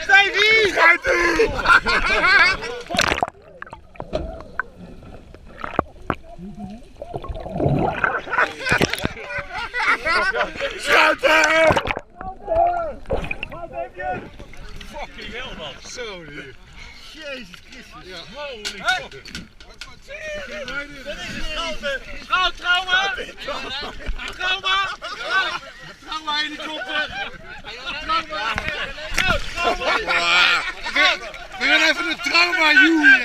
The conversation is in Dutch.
Stevie! Schuiten! Fucking hell, man. Zo, hier. Jezus Christus. Ja. Holy fuck. Schouw, trauma! Trauma! Trauma helikopter! Trauma! We gaan even een trauma, joe!